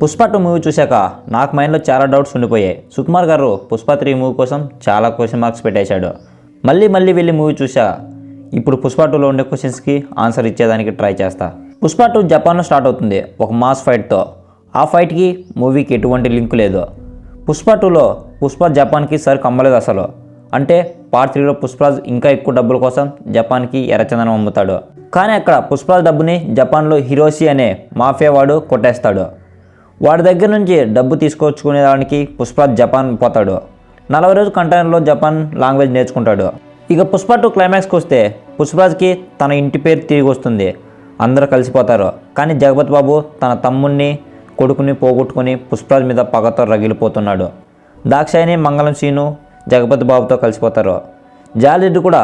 Pushpa 2 movie చూశాక నాకు మైండ్లో చాలా డౌట్స్ ఉండిపోయాయి. సుకుమార్ గారు పుష్ప 3 మూవీ కోసం చాలా క్వశ్చన్ మార్క్స్ పెట్టేశాడు. మళ్ళీ వెళ్ళి మూవీ చూసా. ఇప్పుడు పుష్ప 2లో ఉండే క్వశ్చన్స్కి ఆన్సర్ ఇచ్చేదానికి ట్రై చేస్తా. పుష్ప 2 జపాన్లో స్టార్ట్ అవుతుంది ఒక మాస్ ఫైట్తో. ఆ ఫైట్కి మూవీకి ఎటువంటి లింక్ లేదు. పుష్ప 2లో పుష్ప జపాన్కి సరి కమ్మలేదు అసలు. అంటే పార్ట్ 3లో పుష్పరాజ్ ఇంకా ఎక్కువ డబ్బుల కోసం జపాన్కి ఎర్రచందనం అమ్ముతాడు. కానీ అక్కడ పుష్పరాజ్ డబ్బుని జపాన్లో హిరోషి అనే మాఫియా వాడు కొట్టేస్తాడు. వాడి దగ్గర నుంచి డబ్బు తీసుకొచ్చుకునేదానికి పుష్పరాజ్ జపాన్ పోతాడు. 40 రోజుల కంటైనర్లో జపాన్ లాంగ్వేజ్ నేర్చుకుంటాడు. ఇక పుష్ప 2 క్లైమాక్స్కి వస్తే పుష్పరాజ్కి తన ఇంటి పేరు తిరిగి వస్తుంది. అందరూ కలిసిపోతారు. కానీ జగపతి బాబు తన తమ్ముడిని కొడుకుని పోగొట్టుకుని పుష్పరాజ్ మీద పగతో రగిలిపోతున్నాడు. దాక్షాయిని మంగళం సీను జగపతి బాబుతో కలిసిపోతారు. జాలిరెడ్డి కూడా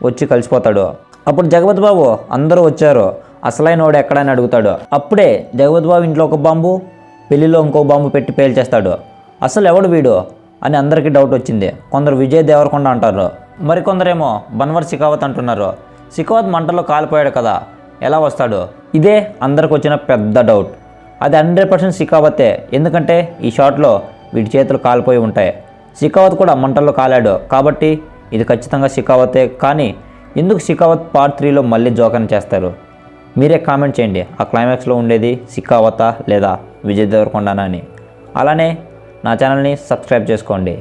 వచ్చి కలిసిపోతాడు. అప్పుడు జగపతి బాబు అందరూ వచ్చారు, అసలైన వాడు ఎక్కడని అడుగుతాడు. అప్పుడే జగపతి బాబు ఇంట్లో ఒక బాంబు, పెళ్లిలో ఇంకో బాంబు పెట్టి పేల్చేస్తాడు. అసలు ఎవడు వీడు అని అందరికీ డౌట్ వచ్చింది. కొందరు విజయ్ దేవరకొండ అంటారు, మరికొందరేమో బన్వర్ శిఖావత్ అంటున్నారు. శిఖావత్ మంటల్లో కాలిపోయాడు కదా, ఎలా వస్తాడు? ఇదే అందరికి వచ్చిన పెద్ద డౌట్. అది 100% శిఖావతే. ఎందుకంటే ఈ షాట్లో వీడి చేతులు కాలిపోయి ఉంటాయి. శిఖావత్ కూడా మంటల్లో కాలాడు కాబట్టి ఇది ఖచ్చితంగా శిఖావతే. కానీ ఎందుకు శిఖావత్ పార్ట్ 3లో మళ్ళీ జోకర్ని చేస్తారు? మీరే కామెంట్ చేయండి. ఆ క్లైమాక్స్లో ఉండేది శిఖావతా లేదా విజయ్ దేవరకొండనా అని. అలానే నా ఛానల్ని సబ్స్క్రైబ్ చేసుకోండి.